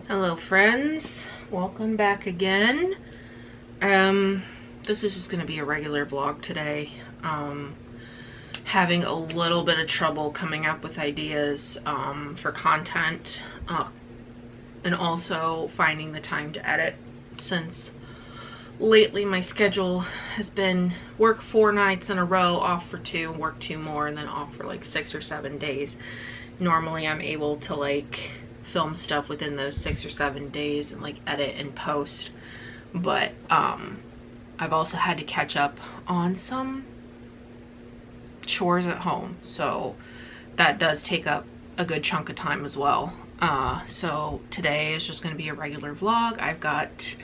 Hello friends, welcome back again. This is just gonna be a regular vlog today. Having a little bit of trouble coming up with ideas for content and also finding the time to edit, since lately my schedule has been work 4 nights in a row, off for 2, work 2 more, and then off for like 6 or 7 days. Normally I'm able to like film stuff within those 6 or 7 days and like edit and post, but I've also had to catch up on some chores at home, so that does take up a good chunk of time as well. So today is just going to be a regular vlog. I've got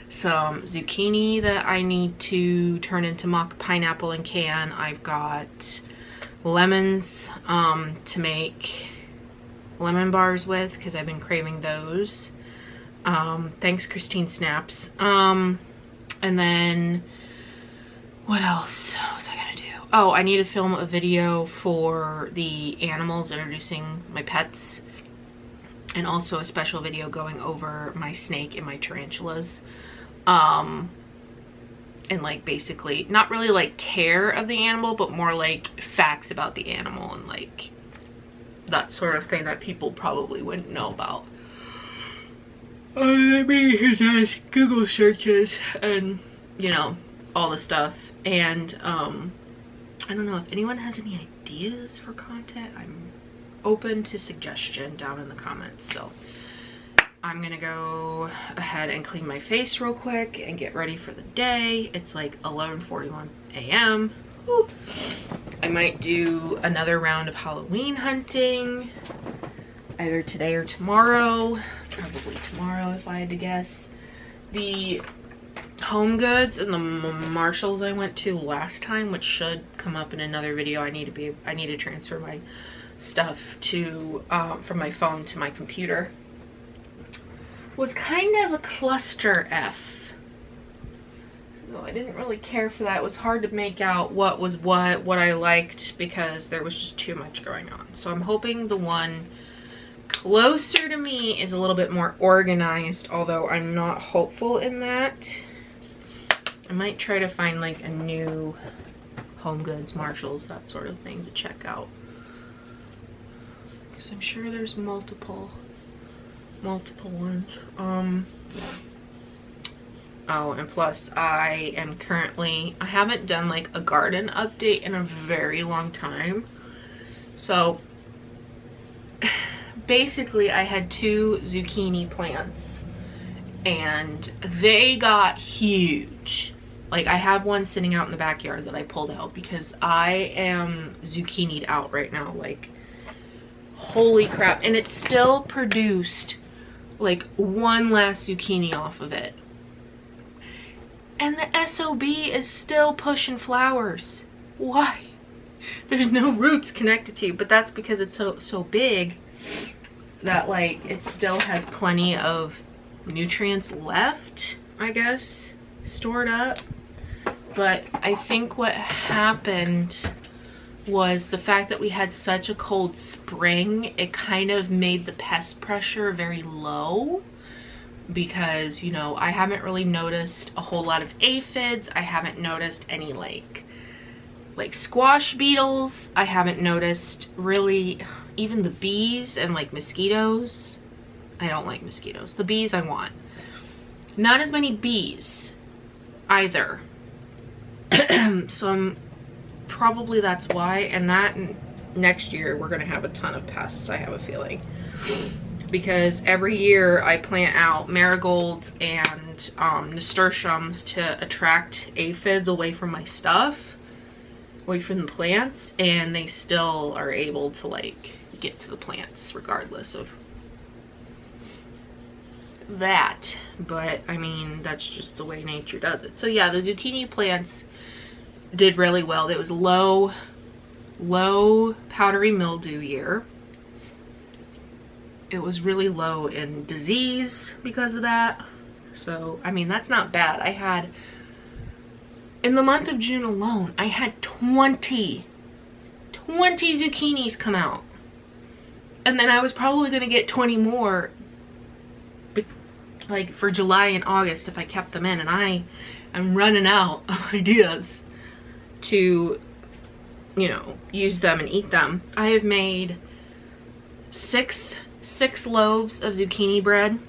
some zucchini that I need to turn into mock pineapple and can. I've got lemons to make lemon bars with, because I've been craving those. Thanks Christine Snaps. And then what else was I gonna do? Oh, I need to film a video for the animals, introducing my pets, and also a special video going over my snake and my tarantulas. And like basically not really like care of the animal, but more like facts about the animal and like that sort of thing that people probably wouldn't know about. Let me just Google searches and, you know, all the stuff. And I don't know if anyone has any ideas for content. I'm open to suggestion down in the comments. So I'm gonna go ahead and clean my face real quick and get ready for the day. It's like 11:41 a.m. I might do another round of Halloween hunting either today or tomorrow. Probably tomorrow if I had to guess. The Home Goods and the Marshalls I went to last time, which should come up in another video. I need to transfer my stuff to from my phone to my computer. Was kind of a cluster F. No, I didn't really care for that. It was hard to make out what was what I liked, because there was just too much going on. So I'm hoping the one closer to me is a little bit more organized, although I'm not hopeful in that. I might try to find like a new Home Goods, Marshalls, that sort of thing to check out, because I'm sure there's multiple ones. Oh, and plus I haven't done like a garden update in a very long time. So basically I had 2 zucchini plants and they got huge. Like I have one sitting out in the backyard that I pulled out because I am zucchinied out right now. Like holy crap. And it still produced like 1 last zucchini off of it. And the SOB is still pushing flowers. Why? There's no roots connected to you, but that's because it's so big that like it still has plenty of nutrients left, I guess, stored up. But I think what happened was the fact that we had such a cold spring, it kind of made the pest pressure very low. Because, you know, I haven't really noticed a whole lot of aphids. I haven't noticed any like squash beetles. I haven't noticed really even the bees and like mosquitoes. I don't like mosquitoes. The bees I want. Not as many bees either. So probably that's why. And that next year we're gonna have a ton of pests, I have a feeling. Because every year I plant out marigolds and nasturtiums to attract aphids away from my stuff, away from the plants, and they still are able to like get to the plants regardless of that. But I mean, that's just the way nature does it. So yeah, the zucchini plants did really well. It was low powdery mildew year. It was really low in disease because of that. So, I mean, that's not bad. I had, in the month of June alone, I had 20 zucchinis come out. And then I was probably going to get 20 more like for July and August if I kept them in, and I am running out of ideas to, you know, use them and eat them. I have made six loaves of zucchini bread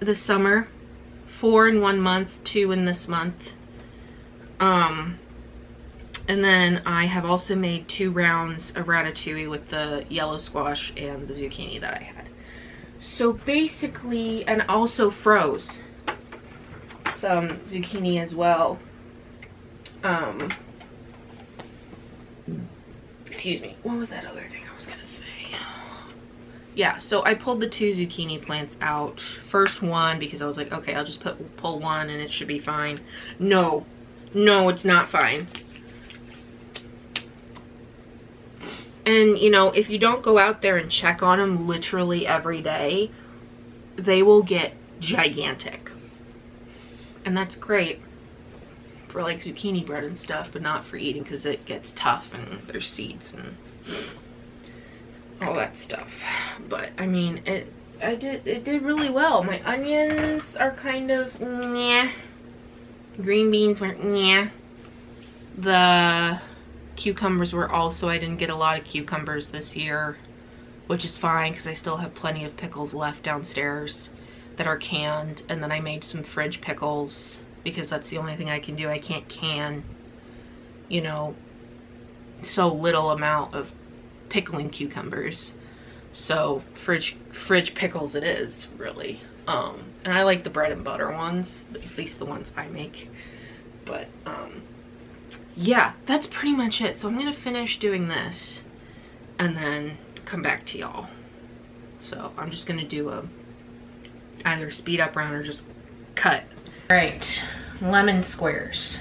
this summer, 4 in 1 month, 2 in this month. And then I have also made 2 rounds of ratatouille with the yellow squash and the zucchini that I had. So basically, and also froze some zucchini as well. Excuse me, what was that other thing I was gonna say? Yeah, so I pulled the 2 zucchini plants out. First one, because I was like, okay, I'll just pull one and it should be fine. No, it's not fine. And, you know, if you don't go out there and check on them literally every day, they will get gigantic. And that's great for like zucchini bread and stuff, but not for eating because it gets tough and there's seeds and all that stuff. But I mean, it did really well. My onions are kind of nyeh. Green beans were nyeh. The cucumbers were also, I didn't get a lot of cucumbers this year, which is fine because I still have plenty of pickles left downstairs that are canned. And then I made some fridge pickles because that's the only thing I can do. I can't can, you know, so little amount of pickling cucumbers. So fridge pickles it is, really. And I like the bread and butter ones, at least the ones I make. But yeah, that's pretty much it. So I'm gonna finish doing this and then come back to y'all. So I'm just gonna do a either speed up round or just cut. All right, lemon squares.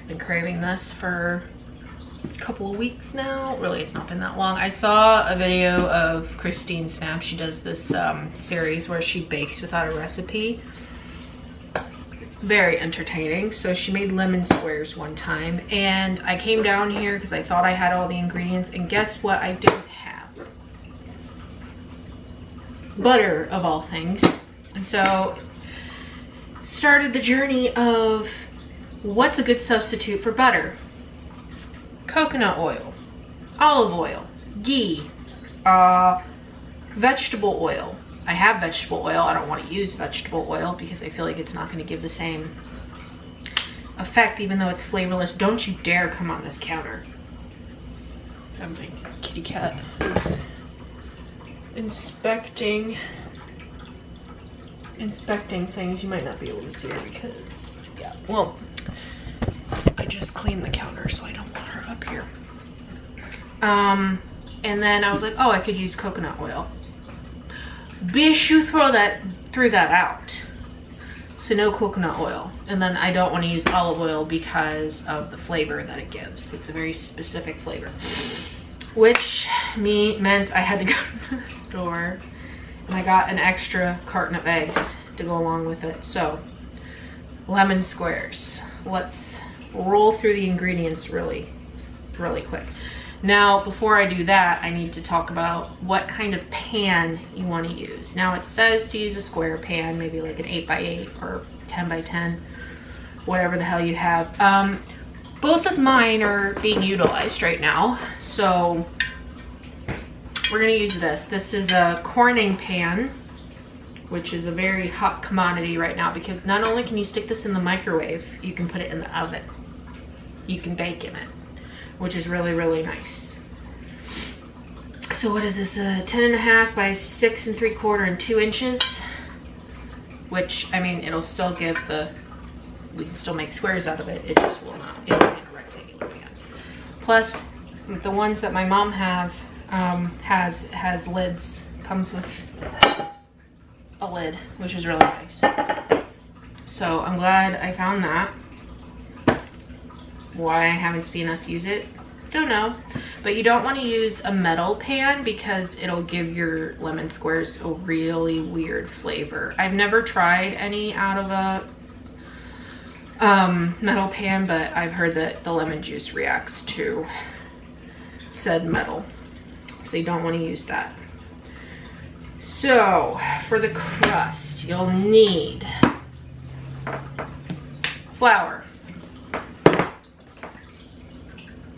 I've been craving this for a couple of weeks now. Really, it's not been that long. I saw a video of Christine Snap. She does this series where she bakes without a recipe. Very entertaining. So she made lemon squares one time, and I came down here because I thought I had all the ingredients, and guess what I didn't have? Butter, of all things. And so started the journey of what's a good substitute for butter. Coconut oil, olive oil, ghee, vegetable oil. I have vegetable oil. I don't want to use vegetable oil because I feel like it's not going to give the same effect even though it's flavorless. Don't you dare come on this counter. I'm my kitty cat is inspecting things. You might not be able to see her because, yeah, well, I just cleaned the counter so I don't want her up here. And then I was like, oh, I could use coconut oil. Bish, you threw that out. So no coconut oil. And then I don't want to use olive oil because of the flavor that it gives. It's a very specific flavor. Which meant I had to go to the store and I got an extra carton of eggs to go along with it. So lemon squares. Let's roll through the ingredients really quick. Now, before I do that, I need to talk about what kind of pan you want to use. Now, it says to use a square pan, maybe like an 8x8 or 10x10, whatever the hell you have. Both of mine are being utilized right now, so we're going to use this. This is a Corning pan, which is a very hot commodity right now because not only can you stick this in the microwave, you can put it in the oven. You can bake in it, which is really nice. So what is this, 10.5 by 6 3/4 and 2 inches, which, I mean, it'll still give we can still make squares out of it. It just will not, it'll be in a rectangle again. Plus, the ones that my mom has lids, comes with a lid, which is really nice. So I'm glad I found that. Why I haven't seen us use it, don't know. But you don't want to use a metal pan because it'll give your lemon squares a really weird flavor. I've never tried any out of a metal pan, but I've heard that the lemon juice reacts to said metal. So you don't want to use that. So for the crust, Next, you'll need flour,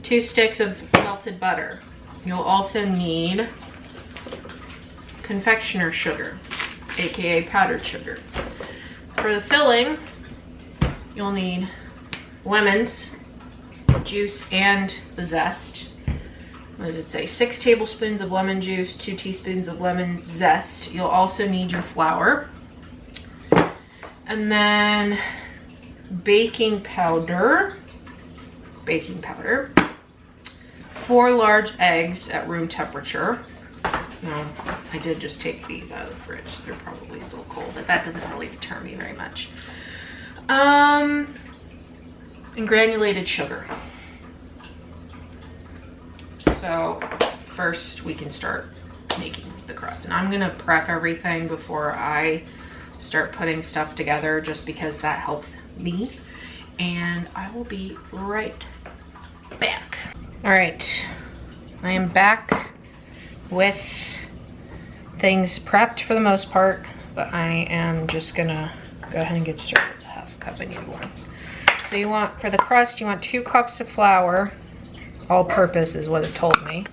2 sticks of melted butter. You'll also need confectioner's sugar, aka powdered sugar. For the filling, you'll need lemons, juice, and the zest. What does it say? 6 tablespoons of lemon juice, 2 teaspoons of lemon zest. You'll also need your flour. And then baking powder. 4 large eggs at room temperature. No, I did just take these out of the fridge. They're probably still cold, but that doesn't really deter me very much. And granulated sugar. So first we can start making the crust. And I'm gonna prep everything before I start putting stuff together just because that helps me. And I will be right back. All right, I am back with things prepped for the most part, but I am just gonna go ahead and get started. It's a half a cup, I need 1. So you want, for the crust, you want 2 cups of flour. All purpose is what it told me.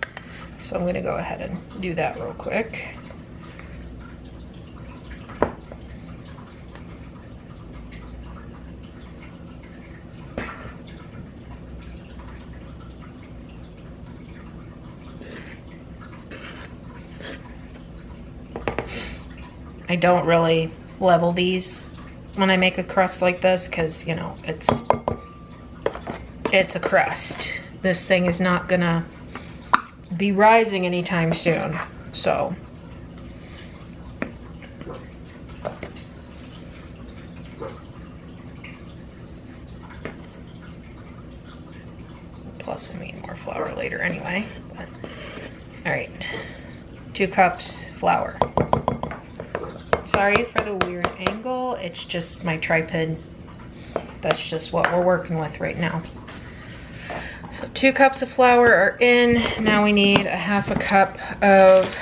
So I'm gonna go ahead and do that real quick. I don't really level these when I make a crust like this because, you know, it's a crust. This thing is not gonna be rising anytime soon, so. Plus we need more flour later anyway. But. All right, 2 cups flour. Sorry for the weird angle, it's just my tripod. That's just what we're working with right now. So 2 cups of flour are in. Now we need a half a cup of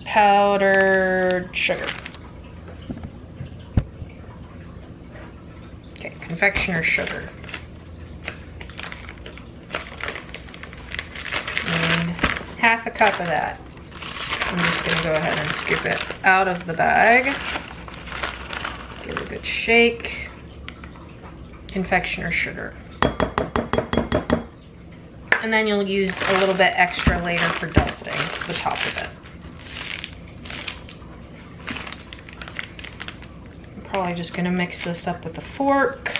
powdered sugar. Okay, confectioner's sugar. And half a cup of that. I'm just gonna go ahead and scoop it out of the bag. Give it a good shake. Confectioner's sugar. And then you'll use a little bit extra later for dusting the top of it. I'm probably just gonna mix this up with a fork.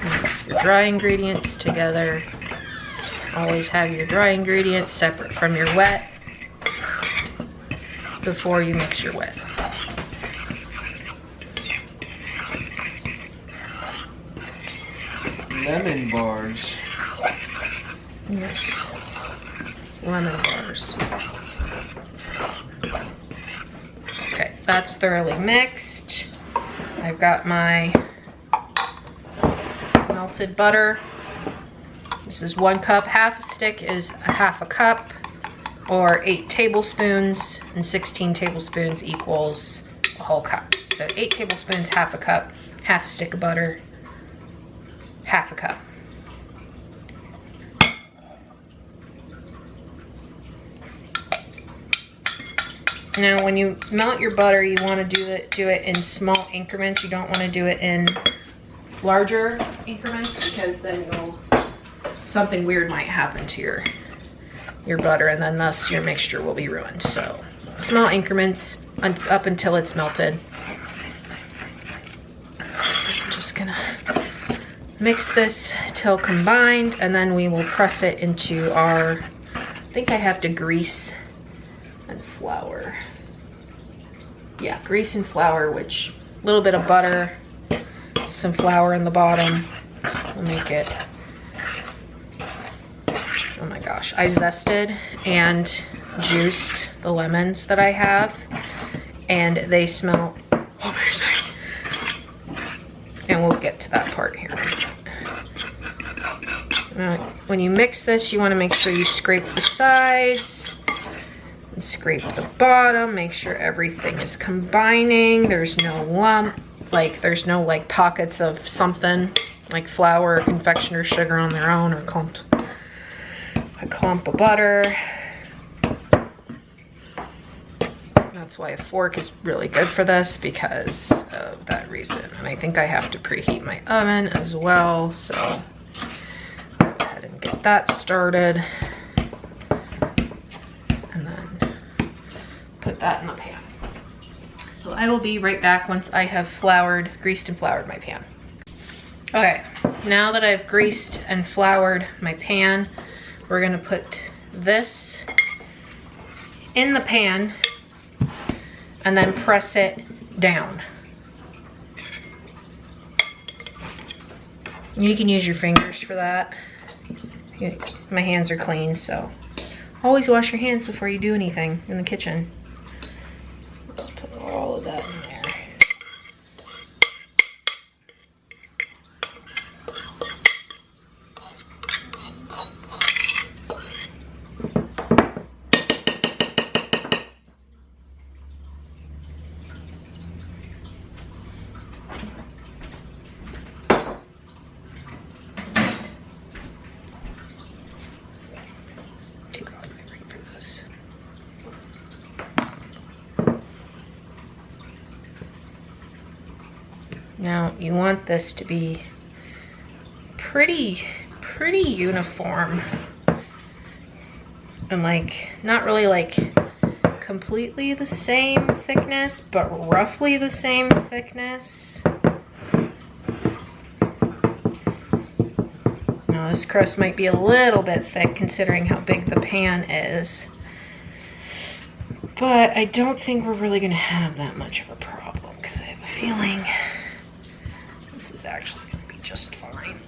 Mix your dry ingredients together. Always have your dry ingredients separate from your wet before you mix your wet. Lemon bars. Yes, lemon bars. Okay, that's thoroughly mixed. I've got my melted butter. This is 1 cup. Half a stick is a half a cup, or 8 tablespoons, and 16 tablespoons equals a whole cup. So 8 tablespoons, half a cup, half a stick of butter, half a cup. Now when you melt your butter, you want to do it in small increments. You don't want to do it in larger increments because then something weird might happen to your butter, and then thus your mixture will be ruined. So small increments up until it's melted. I'm just gonna mix this till combined, and then we will press it into our, I think I have to grease and flour. Yeah, grease and flour, which a little bit of butter, some flour in the bottom will make it. Oh my gosh, I zested and juiced the lemons that I have, and they smell, oh my God, and we'll get to that part here. When you mix this, you want to make sure you scrape the sides and scrape the bottom. Make sure everything is combining. There's no lump, like there's no like pockets of something like flour or confectioner's sugar on their own, or a clump of butter. That's why a fork is really good for this, because of that reason. And I think I have to preheat my oven as well, so go ahead and get that started. And then put that in the pan. So I will be right back once I have greased and floured my pan. Okay, now that I've greased and floured my pan, we're gonna put this in the pan and then press it down. You can use your fingers for that. My hands are clean, so always wash your hands before you do anything in the kitchen. Let's put all of that in there. Now you want this to be pretty uniform, and like not really like completely the same thickness, but roughly the same thickness. Now this crust might be a little bit thick considering how big the pan is, but I don't think we're really gonna have that much of a problem, because I have a feeling this is actually going to be just fine.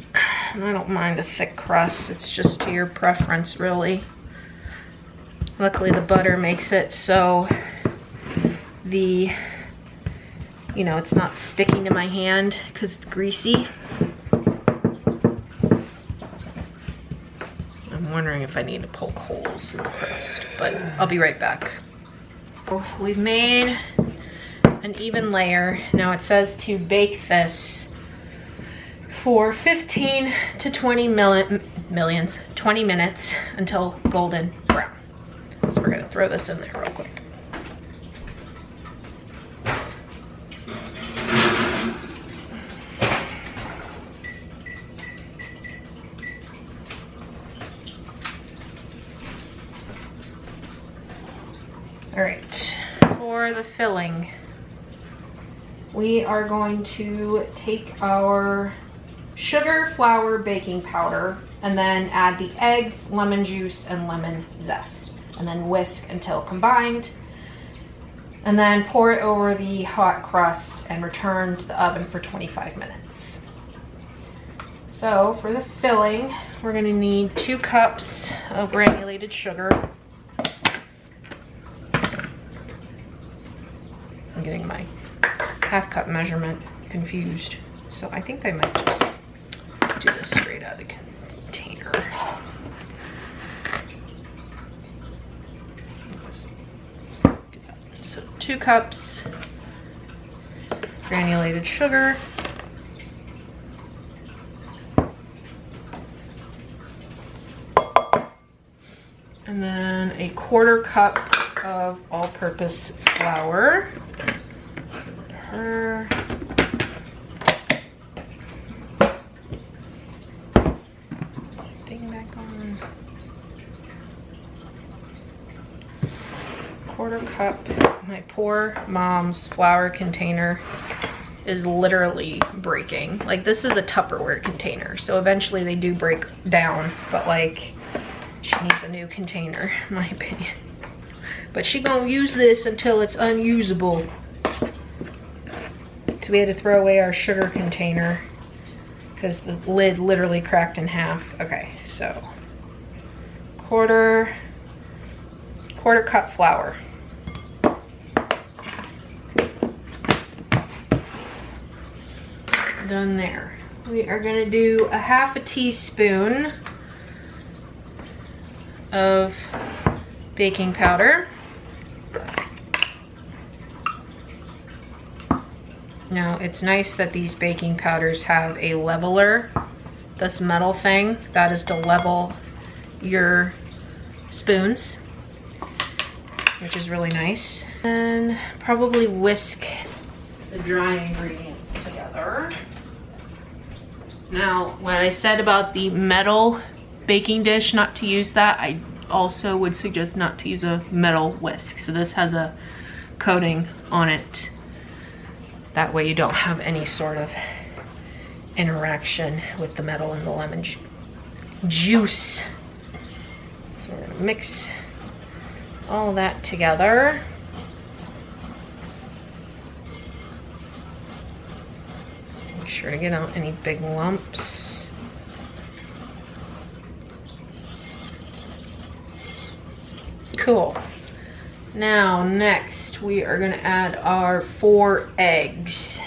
And I don't mind a thick crust. It's just to your preference, really. Luckily, the butter makes it so it's not sticking to my hand because it's greasy. I'm wondering if I need to poke holes in the crust, but I'll be right back. We've made an even layer. Now it says to bake this for 15 to 20 minutes until golden brown. So we're gonna throw this in there real quick. All right, for the filling, we are going to take our sugar, flour, baking powder, and then add the eggs, lemon juice, and lemon zest, and then whisk until combined, and then pour it over the hot crust and return to the oven for 25 minutes. So for the filling, we're gonna need 2 cups of granulated sugar. I'm getting my half cup measurement confused, so I think I might just do this straight out of the container. So 2 cups granulated sugar, and then a 1/4 cup of all-purpose flour. Thing back on. 1/4 cup. My poor mom's flour container is literally breaking. Like, this is a Tupperware container, so eventually they do break down, but like, she needs a new container, in my opinion. But she gonna use this until it's unusable. So we had to throw away our sugar container because the lid literally cracked in half. Okay, so quarter cup flour. done there. We are gonna do a half a teaspoon of baking powder. Now it's nice that these baking powders have a leveler. This metal thing, that is to level your spoons, which is really nice. And probably whisk the dry ingredients together. Now, what I said about the metal baking dish, not to use that, I also would suggest not to use a metal whisk. So this has a coating on it. That way you don't have any sort of interaction with the metal and the lemon juice. So we're gonna mix all that together. Make sure to get out any big lumps. Cool. Now next we are gonna add our 4 eggs.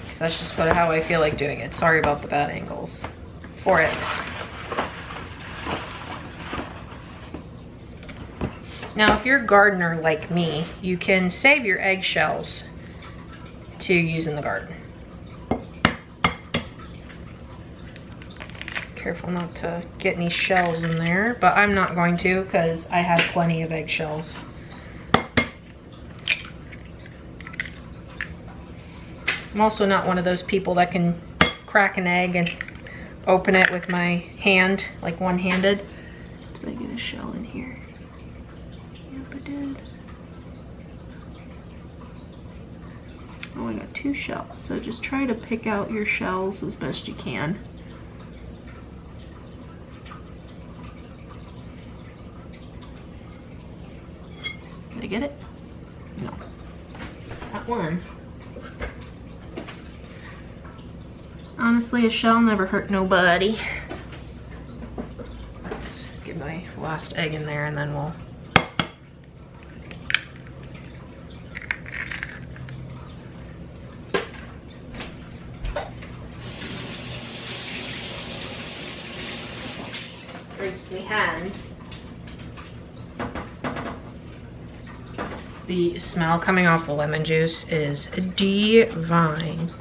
Because that's just how I feel like doing it. Sorry about the bad angles. 4 eggs. Now if you're a gardener like me, you can save your eggshells to use in the garden. Careful not to get any shells in there, but I'm not going to because I have plenty of eggshells. I'm also not one of those people that can crack an egg and open it with my hand, like one-handed. Did I get a shell in here? Yep, I did. Oh, I got 2 shells. So just try to pick out your shells as best you can. Did I get it? No. Got one. Honestly, a shell never hurt nobody. Let's get my last egg in there and then we'll... Rinse me hands. The smell coming off the lemon juice is divine.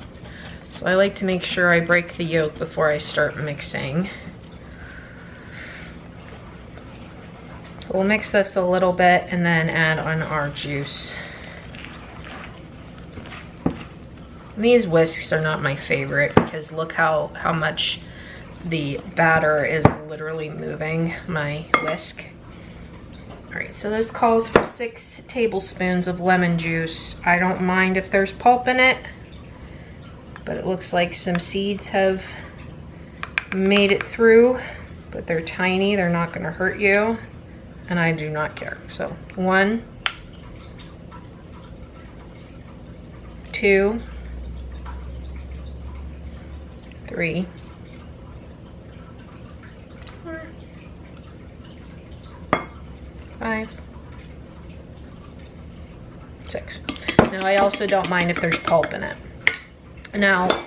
So I like to make sure I break the yolk before I start mixing. We'll mix this a little bit and then add on our juice. These whisks are not my favorite because look how much the batter is literally moving my whisk. All right, so this calls for 6 tablespoons of lemon juice. I don't mind if there's pulp in it, but it looks like some seeds have made it through, but they're tiny, they're not gonna hurt you, and I do not care. So 1, 2, 3, 4, 5, 6. Now I also don't mind if there's pulp in it. Now,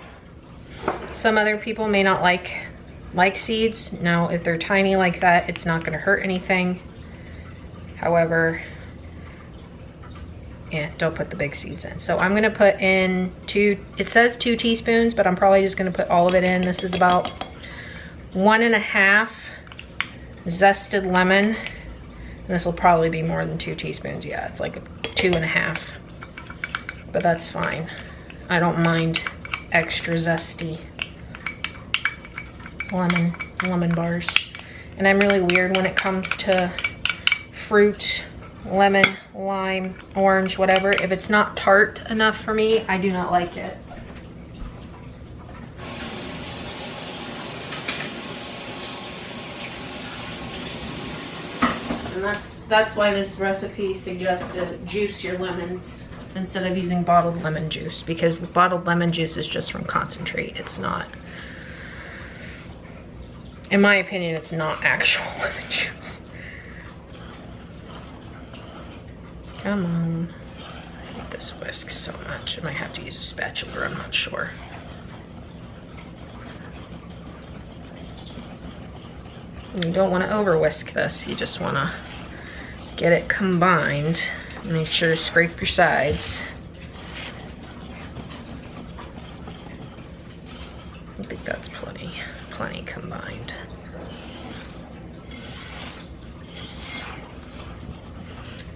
some other people may not like seeds. Now, if they're tiny like that, it's not gonna hurt anything. However, yeah, don't put the big seeds in. So I'm gonna put in 2, it says 2 teaspoons, but I'm probably just gonna put all of it in. This is about 1.5 zested lemon. And this will probably be more than 2 teaspoons. Yeah, it's like 2.5, but that's fine. I don't mind extra zesty lemon bars. And I'm really weird when it comes to fruit, lemon, lime, orange, whatever. If it's not tart enough for me, I do not like it. And that's why this recipe suggests to juice your lemons instead of using bottled lemon juice, because the bottled lemon juice is just from concentrate. It's not, in my opinion, it's not actual lemon juice. Come on. I hate this whisk so much. I might have to use a spatula, I'm not sure. You don't want to over whisk this. You just want to get it combined. Make sure to scrape your sides. I think that's plenty combined.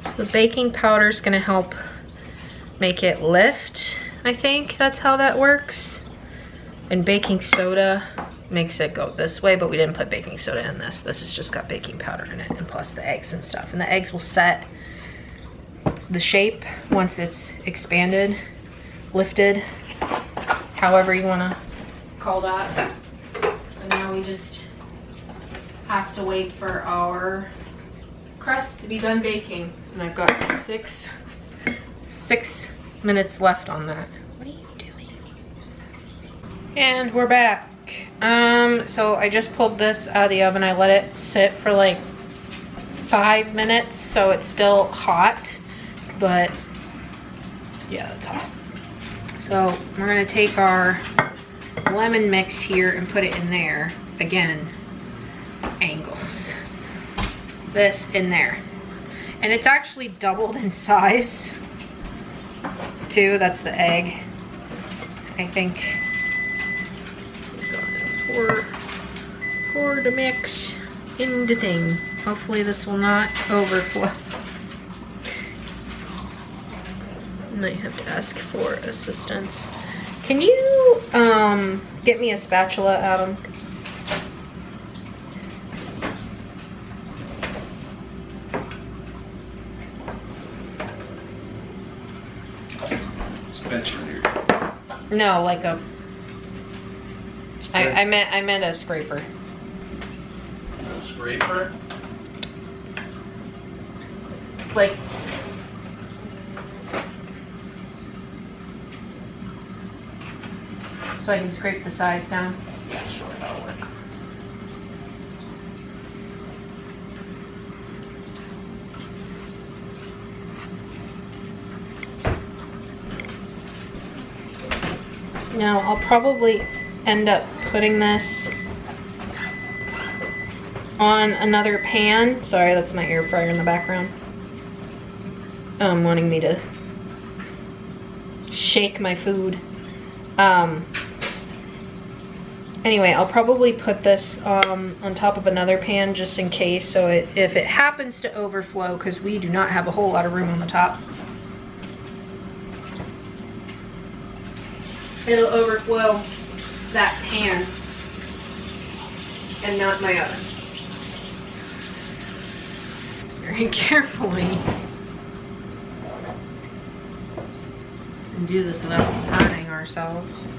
So the baking powder is going to help make it lift. I think that's how that works. And baking soda makes it go this way, but we didn't put baking soda in this. This has just got baking powder in it, and plus the eggs and stuff. And the eggs will set the shape once it's expanded, lifted, however you want to call that. So now we just have to wait for our crust to be done baking. And I've got six minutes left on that. What are you doing? And we're back. So I just pulled this out of the oven. I let it sit for like 5 minutes, so it's still hot, but yeah, it's hot. So we're gonna take our lemon mix here and put it in there. Again, angles. This in there. And it's actually doubled in size too. That's the egg. I think pour the mix in the thing. Hopefully this will not overflow. Might have to ask for assistance. Can you get me a spatula, Adam? Spatula. No, like a. I meant a scraper. A scraper? Like. So I can scrape the sides down. Yeah, sure, that'll work. Now I'll probably end up putting this on another pan. Sorry, that's my air fryer in the background. Wanting me to shake my food. Anyway, I'll probably put this on top of another pan just in case, so if it happens to overflow, because we do not have a whole lot of room on the top, it'll overflow that pan and not my oven. Very carefully. And do this without burning ourselves.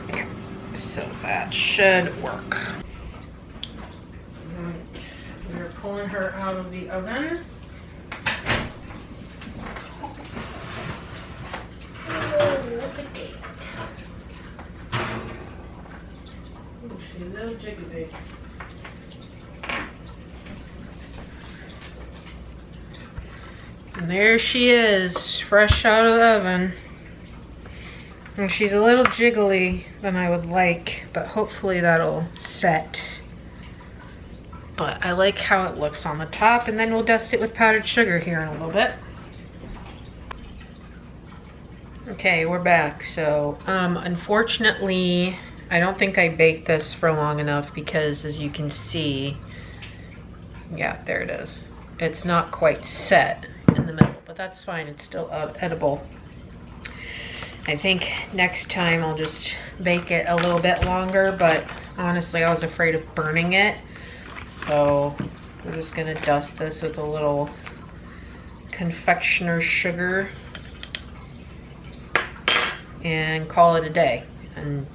Okay, so that should work. We're pulling her out of the oven. Oh, look at that. Oh, she's a little jiggly. And there she is, fresh out of the oven. And she's a little jiggly than I would like, but hopefully that'll set. But I like how it looks on the top, and then we'll dust it with powdered sugar here in a little bit. Okay, we're back. So, unfortunately, I don't think I baked this for long enough because, as you can see, yeah, there it is. It's not quite set in the middle, but that's fine. It's still edible. I think next time I'll just bake it a little bit longer, but honestly, I was afraid of burning it. So we're just gonna dust this with a little confectioner's sugar and call it a day. And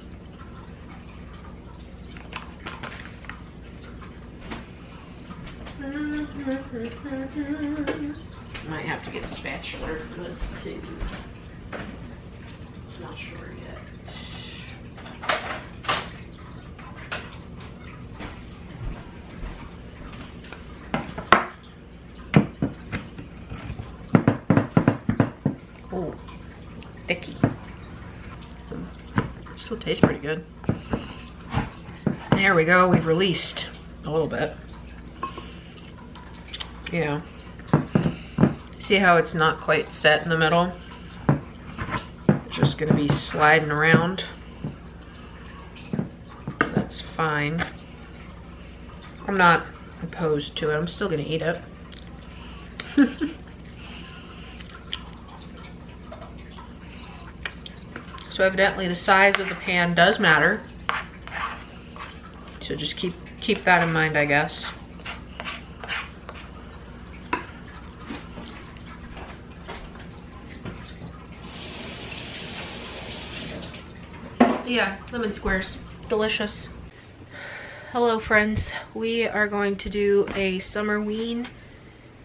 might have to get a spatula for this too. Not sure yet. Oh, thicky. Still tastes pretty good. There we go. We've released a little bit. You know, see how it's not quite set in the middle? It's just gonna be sliding around. That's fine. I'm not opposed to it. I'm still gonna eat it. So evidently the size of the pan does matter. So just keep that in mind, I guess. Yeah, lemon squares. Delicious. Hello friends. We are going to do a summer wean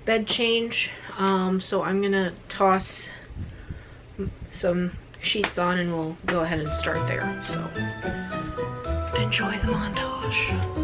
bed change. So I'm gonna toss some sheets on and we'll go ahead and start there. So enjoy the montage.